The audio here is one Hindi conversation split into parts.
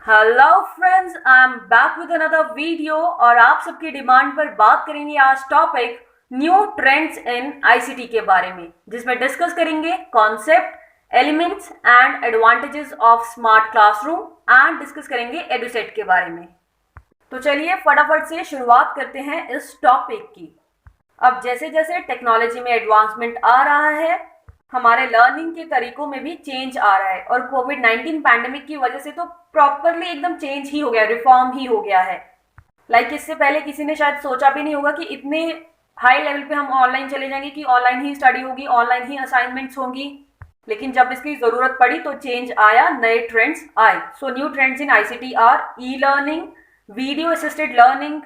Hello friends, I am back with another video और आप सबकी डिमांड पर बात करेंगे आज topic new trends in ICT के बारे में, जिसमें डिस्कस करेंगे concept, elements and advantages of smart classroom and discuss करेंगे एडुसेट के बारे में। तो चलिए फटाफट से शुरुआत करते हैं इस टॉपिक की। अब जैसे जैसे टेक्नोलॉजी में एडवांसमेंट आ रहा है, हमारे लर्निंग के तरीकों में भी चेंज आ रहा है और कोविड-19 पैंडेमिक की वजह से तो प्रॉपरली एकदम चेंज ही हो गया, रिफॉर्म ही हो गया है। इससे पहले किसी ने शायद सोचा भी नहीं होगा कि इतने हाई लेवल पे हम ऑनलाइन चले जाएंगे, कि ऑनलाइन ही स्टडी होगी, ऑनलाइन ही असाइनमेंट्स होंगी। लेकिन जब इसकी जरूरत पड़ी तो चेंज आया, नए ट्रेंड्स आए। So new trends in ICT R e learning, video assisted learning,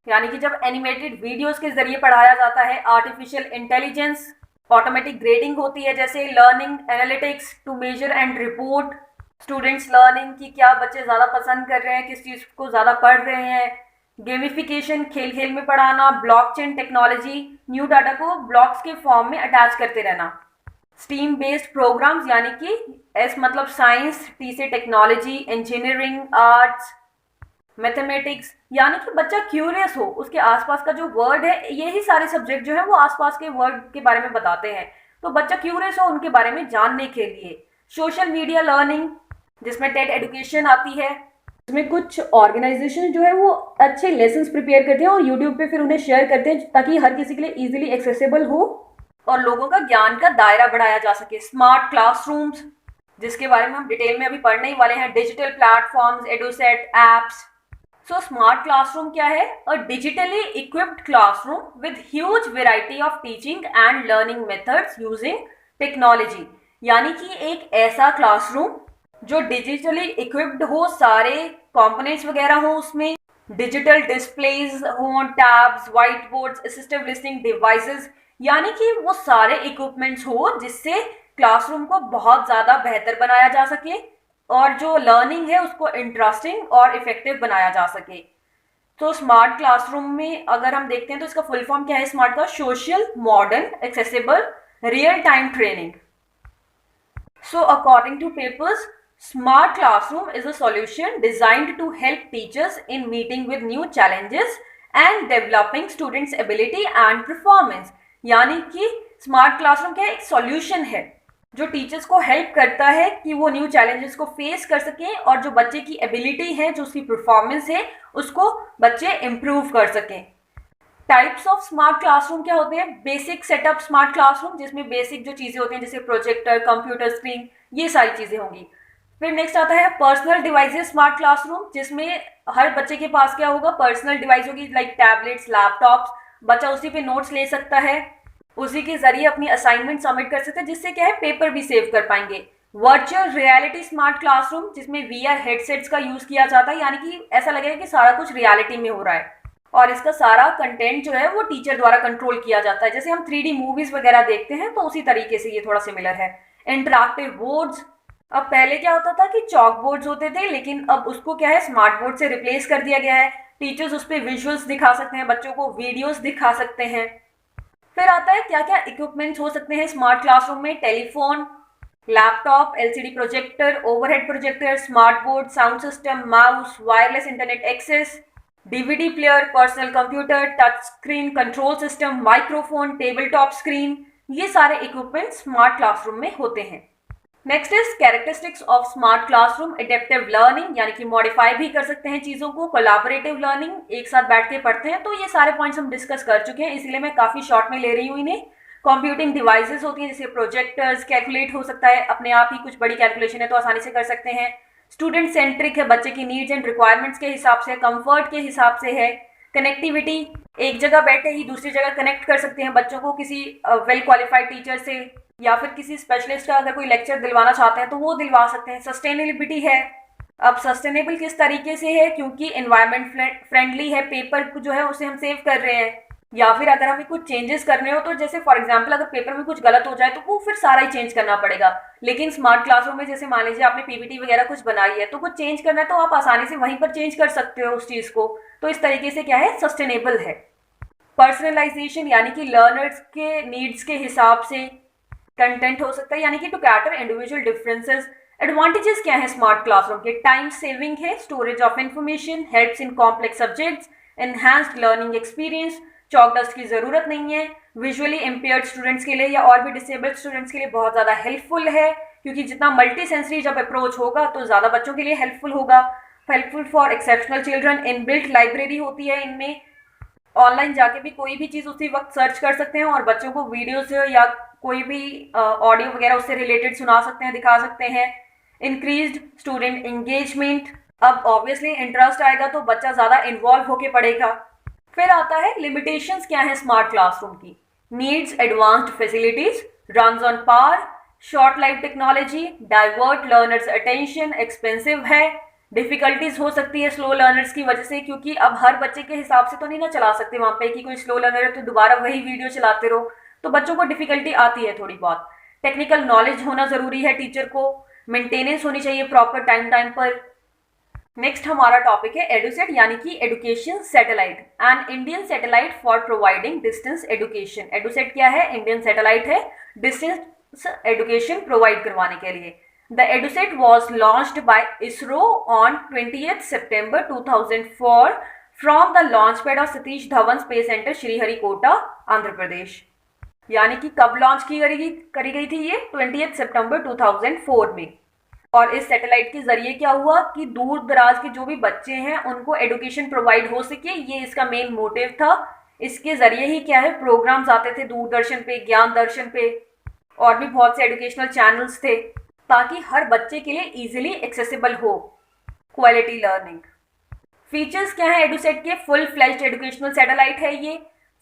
यानी कि जब एनिमेटेड वीडियोस के जरिए पढ़ाया जाता है, आर्टिफिशियल इंटेलिजेंस, ऑटोमेटिक ग्रेडिंग होती है, जैसे learning analytics to measure and report students learning की क्या बच्चे ज़्यादा पसंद कर रहे हैं, किस चीज़ को ज़्यादा पढ़ रहे हैं, गेमिफिकेशन, खेल खेल में पढ़ाना, ब्लॉकचेन टेक्नोलॉजी, न्यू डाटा को ब्लॉक्स के फॉर्म में अटैच करते रहना, स्टीम बेस्ड प्रोग्राम्स यानी कि एस मतलब साइंस, टी से टेक्नोलॉजी, इंजीनियरिंग, आर्ट्स, मैथमेटिक्स, यानी कि बच्चा क्यूरियस हो, उसके आसपास का जो वर्ड है, यही सारे सब्जेक्ट जो है वो आसपास के वर्ड के बारे में बताते हैं, तो बच्चा क्यूरियस हो उनके बारे में जानने के लिए। सोशल मीडिया लर्निंग, जिसमें टेड एजुकेशन आती है, इसमें कुछ ऑर्गेनाइजेशन जो है वो अच्छे लेसन्स प्रिपेयर करते हैं और यूट्यूब पे फिर उन्हें शेयर करते हैं ताकि हर किसी के लिए इजीली एक्सेसिबल हो और लोगों का ज्ञान का दायरा बढ़ाया जा सके। स्मार्ट क्लासरूम्स, जिसके बारे में हम डिटेल में अभी पढ़ने ही वाले हैं, digital platforms, EDUSAT apps. So smart classroom क्या है? A digitally equipped classroom with huge variety of teaching and learning methods using technology, यानी कि एक ऐसा क्लासरूम जो डिजिटली इक्विप्ड हो, सारे कंपोनेंट्स वगैरह हो, उसमें डिजिटल डिस्प्लेज हो, tabs, white boards, assistive listening devices, यानी कि वो सारे इक्विपमेंट्स हो जिससे क्लासरूम को बहुत ज़्यादा बेहतर बनाया जा सके और जो लर्निंग है उसको इंटरेस्टिंग और इफेक्टिव बनाया जा सके। तो स्मार्ट क्लासरूम में अगर हम देखते हैं तो इसका फुल फॉर्म क्या है स्मार्ट का? Social, modern, accessible, real time training. So according to papers, smart classroom is a solution designed to help teachers in meeting with new challenges and developing students' ability and performance. यानी कि स्मार्ट क्लासरूम क्या है? एक सॉल्यूशन है जो टीचर्स को हेल्प करता है कि वो न्यू चैलेंजेस को फेस कर सकें और जो बच्चे की एबिलिटी है, जो उसकी परफॉर्मेंस है, उसको बच्चे इम्प्रूव कर सकें। टाइप्स ऑफ स्मार्ट क्लासरूम क्या होते हैं? बेसिक सेटअप स्मार्ट क्लासरूम, जिसमें बेसिक जो चीज़ें होती हैं जैसे प्रोजेक्टर, कंप्यूटर स्क्रीन, ये सारी चीज़ें होंगी। फिर नेक्स्ट आता है पर्सनल डिवाइसेस स्मार्ट क्लासरूम, जिसमें हर बच्चे के पास क्या होगा? पर्सनल डिवाइस होगी, लाइक टैबलेट्स, लैपटॉप्स। बच्चा उसी पे नोट्स ले सकता है, उसी के जरिए अपनी असाइनमेंट सबमिट कर सकते हैं, जिससे क्या है पेपर भी सेव कर पाएंगे। वर्चुअल रियलिटी स्मार्ट क्लासरूम, जिसमें वीआर हेडसेट्स का यूज़ किया जाता है, यानी कि ऐसा लगेगा कि सारा कुछ रियलिटी में हो रहा है और इसका सारा कंटेंट जो है वो टीचर द्वारा कंट्रोल किया जाता है। जैसे हम 3D मूवीज वगैरह देखते हैं तो उसी तरीके से ये थोड़ा सिमिलर है। इंटरैक्टिव बोर्ड्स, अब पहले क्या होता था कि चॉक बोर्ड्स होते थे, लेकिन अब उसको क्या है स्मार्ट बोर्ड से रिप्लेस कर दिया गया है। टीचर्स उस पर विजुअल्स दिखा सकते हैं, बच्चों को वीडियोस दिखा सकते हैं। फिर आता है क्या क्या इक्विपमेंट्स हो सकते हैं स्मार्ट क्लासरूम में? Telephone, laptop, LCD projector, overhead projector, smart board, sound system, mouse, wireless internet access, DVD player, personal computer, touch screen control system, microphone, table top screen, ये सारे इक्विपमेंट स्मार्ट क्लासरूम में होते हैं। Next is characteristics of smart classroom. Adaptive learning, यानी कि मॉडिफाई भी कर सकते हैं चीज़ों को। कोलैबोरेटिव लर्निंग, एक साथ बैठ के पढ़ते हैं। तो ये सारे पॉइंट्स हम डिस्कस कर चुके हैं, इसलिए मैं काफ़ी शॉर्ट में ले रही हूँ इन्हें। कंप्यूटिंग डिवाइसेस होती हैं जैसे प्रोजेक्टर्स, कैलकुलेट हो सकता है अपने आप ही, कुछ बड़ी कैलकुलेशन है तो आसानी से कर सकते हैं। स्टूडेंट सेंट्रिक है, बच्चे की नीड्स एंड रिक्वायरमेंट्स के हिसाब से, कंफर्ट के हिसाब से है। कनेक्टिविटी, एक जगह बैठे ही दूसरी जगह कनेक्ट कर सकते हैं बच्चों को किसी वेल क्वालिफाइड टीचर से, या फिर किसी स्पेशलिस्ट का अगर कोई लेक्चर दिलवाना चाहते हैं तो वो दिलवा सकते हैं। सस्टेनेबिलिटी है, अब सस्टेनेबल किस तरीके से है? क्योंकि एनवायरमेंट फ्रेंडली है, पेपर जो है उसे हम सेव कर रहे हैं। या फिर अगर हमें कुछ चेंजेस करने हो तो जैसे फॉर एग्जांपल अगर पेपर में कुछ गलत हो जाए तो वो फिर सारा ही चेंज करना पड़ेगा। लेकिन स्मार्ट क्लासरूम में जैसे मान लीजिए आपने पीपीटी वगैरह कुछ बनाई है तो कुछ चेंज करना है तो आप आसानी से वहीं पर चेंज कर सकते हो उस चीज़ को। तो इस तरीके से क्या है, सस्टेनेबल है। पर्सनलाइजेशन, यानी कि लर्नर्स के नीड्स के हिसाब से कंटेंट हो सकता है, यानी कि to cater individual differences advantages क्या है स्मार्ट क्लासरूम के? टाइम सेविंग है, storage of information, helps in complex subjects, enhanced learning experience, chalk dust की जरूरत नहीं है, विजुअली इम्पेयर्ड स्टूडेंट्स के लिए या और भी डिसेबल्ड स्टूडेंट्स के लिए बहुत ज़्यादा हेल्पफुल है, क्योंकि जितना मल्टी सेंसरी जब अप्रोच होगा तो ज़्यादा बच्चों के लिए हेल्पफुल होगा। Helpful for exceptional children, inbuilt library होती है इनमें, ऑनलाइन जाके भी कोई भी चीज़ उसी वक्त सर्च कर सकते हैं और बच्चों को वीडियोस या कोई भी ऑडियो वगैरह उससे रिलेटेड सुना सकते हैं, दिखा सकते हैं। इंक्रीज्ड स्टूडेंट एंगेजमेंट, अब ऑब्वियसली इंटरेस्ट आएगा तो बच्चा ज़्यादा इन्वॉल्व होके पढ़ेगा। फिर आता है लिमिटेशंस क्या है स्मार्ट क्लासरूम की? Needs advanced facilities, runs on power, short life technology, divert learners attention, expensive है, डिफिकल्टीज हो सकती है स्लो लर्नर्स की वजह से, क्योंकि अब हर बच्चे के हिसाब से तो नहीं ना चला सकते वहाँ पे कि कोई स्लो लर्नर है तो दोबारा वही वीडियो चलाते रहो, तो बच्चों को डिफिकल्टी आती है थोड़ी बहुत। टेक्निकल नॉलेज होना जरूरी है टीचर को, मेंटेनेंस होनी चाहिए प्रॉपर टाइम टाइम पर। नेक्स्ट हमारा टॉपिक है एडुसेट यानी कि education satellite, and Indian satellite for providing distance education. EDUSAT क्या है? इंडियन सैटेलाइट है डिस्टेंस एडुकेशन प्रोवाइड करवाने के लिए। The EduSat was launched by ISRO on 20th September 2004 from the launchpad of Satish Dhawan Space Center, Sriharikota, Andhra Pradesh. यानी कि कब लॉन्च करी गई थी ये? 20th सितंबर 2004 में। और इस सैटेलाइट के जरिए क्या हुआ कि दूर दराज के जो भी बच्चे हैं उनको एडुकेशन प्रोवाइड हो सके, ये इसका मेन मोटिव था। इसके जरिए ही क्या है प्रोग्राम्स आते थे दूरदर्शन पे, ज्ञान दर्शन पे, और भी बहुत से एजुकेशनल चैनल्स थे, ताकि हर बच्चे के लिए इजीली एक्सेसिबल हो क्वालिटी लर्निंग। फीचर्स क्या है एडुसेट के? फुल फ्लैश्ड एजुकेशनल सैटेलाइट है ये,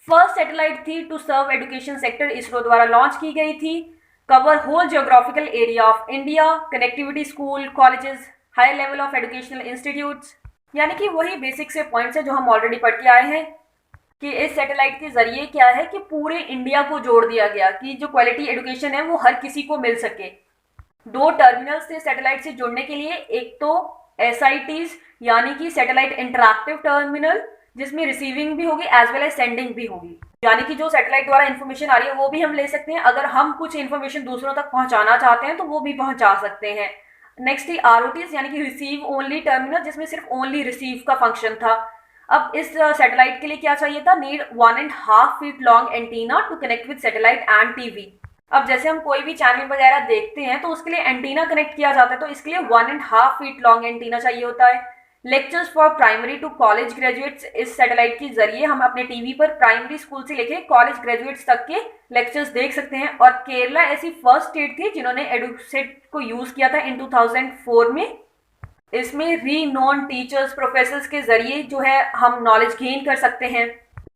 फर्स्ट सैटेलाइट थी to serve education sector, ISRO द्वारा लॉन्च की गई थी। Cover whole geographical area of India, connectivity school, colleges, higher level of educational institutes, यानी कि वही बेसिक से पॉइंट्स है जो हम ऑलरेडी पढ़ के आए हैं कि इस सैटेलाइट के जरिए क्या है कि पूरे इंडिया को जोड़ दिया गया कि जो क्वालिटी एजुकेशन है वो हर किसी को मिल सके। दो टर्मिनल्स थे सैटेलाइट से जुड़ने के लिए, एक तो SITs यानी कि सैटेलाइट इंटरैक्टिव टर्मिनल, जिसमें रिसीविंग भी होगी एज वेल एज सेंडिंग भी होगी, यानी कि जो सैटेलाइट द्वारा इन्फॉर्मेशन आ रही है वो भी हम ले सकते हैं, अगर हम कुछ इन्फॉर्मेशन दूसरों तक पहुंचाना चाहते हैं तो वो भी पहुंचा सकते हैं। नेक्स्ट थी ROTs यानी कि रिसीव ओनली टर्मिनल, जिसमें सिर्फ ओनली रिसीव का फंक्शन था। अब इस सैटेलाइट के लिए क्या चाहिए था? Need 1.5 feet long antenna to connect with satellite and TV. अब जैसे हम कोई भी चैनल वगैरह देखते हैं तो उसके लिए एंटीना कनेक्ट किया जाता है, तो इसके लिए 1.5 feet लॉन्ग एंटीना चाहिए होता है। Lectures for primary to college graduates, इस सैटेलाइट के जरिए हम अपने टीवी पर प्राइमरी स्कूल से लेके कॉलेज ग्रेजुएट्स तक के लेक्चर्स देख सकते हैं। और केरला ऐसी फर्स्ट स्टेट थी जिन्होंने एडुसेट को यूज किया था इन 2004 में। इसमें रीनोन टीचर्स, प्रोफेसर्स के जरिए जो है हम नॉलेज गेन कर सकते हैं।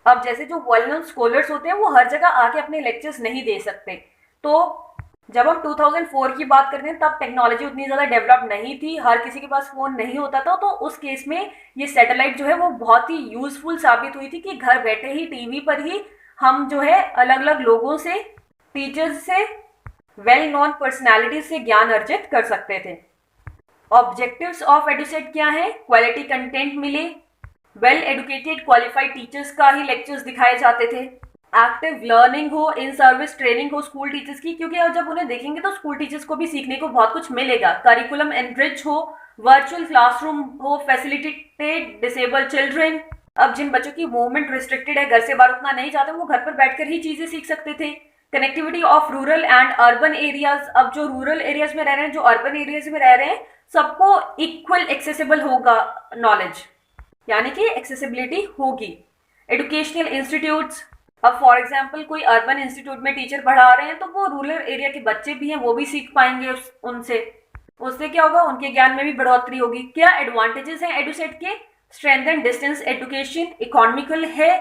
अब जैसे जो वेल नोन स्कॉलर्स होते हैं वो हर जगह आके अपने लेक्चर्स नहीं दे सकते, तो जब हम 2004 की बात करते हैं तब टेक्नोलॉजी उतनी ज़्यादा डेवलप नहीं थी, हर किसी के पास फ़ोन नहीं होता था, तो उस केस में ये सैटेलाइट जो है वो बहुत ही यूज़फुल साबित हुई थी कि घर बैठे ही टीवी पर ही हम जो है अलग अलग लोगों से, टीचर्स से, वेल नोन पर्सनैलिटीज से ज्ञान अर्जित कर सकते थे। ऑब्जेक्टिव्स ऑफ एडुसेट क्या है? क्वालिटी कंटेंट मिले, वेल एडुकेटेड क्वालिफाइड टीचर्स का ही लेक्चर्स दिखाए जाते थे, एक्टिव लर्निंग हो, इन सर्विस ट्रेनिंग हो स्कूल टीचर्स की, क्योंकि अब जब उन्हें देखेंगे तो स्कूल टीचर्स को भी सीखने को बहुत कुछ मिलेगा। करिकुलम एनरिच हो, वर्चुअल क्लासरूम हो, फैसिलिटेटेड डिसेबल चिल्ड्रन, अब जिन बच्चों की मूवमेंट रिस्ट्रिक्टेड है, घर से बाहर उतना नहीं जाते, वो घर पर बैठकर ही चीजें सीख सकते थे। Connectivity of rural and urban areas, अब जो रूरल एरियाज में रह रहे हैं, जो अर्बन एरियाज में रह रहे हैं, सबको इक्वल एक्सेसिबल होगा नॉलेज, यानी कि एक्सेसिबिलिटी होगी। एजुकेशनल इंस्टीट्यूट्स, अब फॉर एग्जाम्पल कोई अर्बन इंस्टीट्यूट में टीचर पढ़ा रहे हैं तो वो रूरल एरिया के बच्चे भी हैं, वो भी सीख पाएंगे उनसे, उससे क्या होगा, उनके ज्ञान में भी बढ़ोतरी होगी। क्या एडवांटेजेस हैं एडुसेट के? स्ट्रेंथन डिस्टेंस एजुकेशन, इकोनॉमिकल है,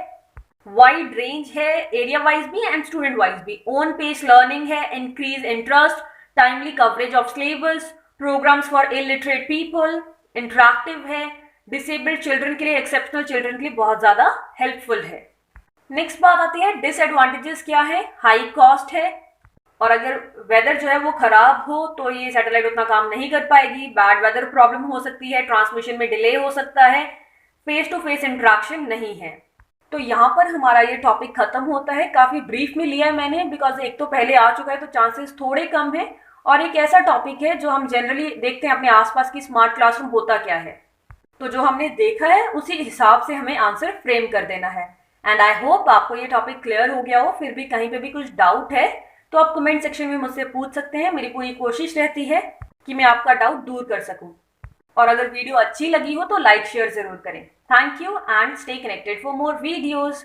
वाइड रेंज है, एरिया वाइज भी एंड स्टूडेंट वाइज भी, ओन पेस लर्निंग है, increase interest, timely coverage of syllabus, programs for illiterate people, interactive है, डिसेबल्ड चिल्ड्रन के लिए, एक्सेप्शनल चिल्ड्रन के लिए बहुत ज़्यादा हेल्पफुल है। नेक्स्ट बात आती है डिसएडवांटेजेस क्या है? हाई कॉस्ट है, और अगर वेदर जो है वो खराब हो तो ये सैटेलाइट उतना काम नहीं कर पाएगी, बैड वेदर प्रॉब्लम हो सकती है, ट्रांसमिशन में डिले हो सकता है, फेस टू फेस इंटरेक्शन नहीं है। तो यहाँ पर हमारा ये टॉपिक खत्म होता है। काफ़ी ब्रीफ में लिया है मैंने, बिकॉज एक तो पहले आ चुका है तो चांसेस थोड़े कम है, और एक ऐसा टॉपिक है जो हम जनरली देखते हैं अपने आसपास की स्मार्ट क्लासरूम होता क्या है। तो जो हमने देखा है उसी हिसाब से हमें आंसर फ्रेम कर देना है। एंड आई होप आपको ये टॉपिक क्लियर हो गया हो। फिर भी कहीं पे भी कुछ डाउट है तो आप कमेंट सेक्शन में मुझसे पूछ सकते हैं। मेरी पूरी कोशिश रहती है कि मैं आपका डाउट दूर कर सकूं। और अगर वीडियो अच्छी लगी हो तो लाइक शेयर जरूर करें। Thank you and stay connected for more videos.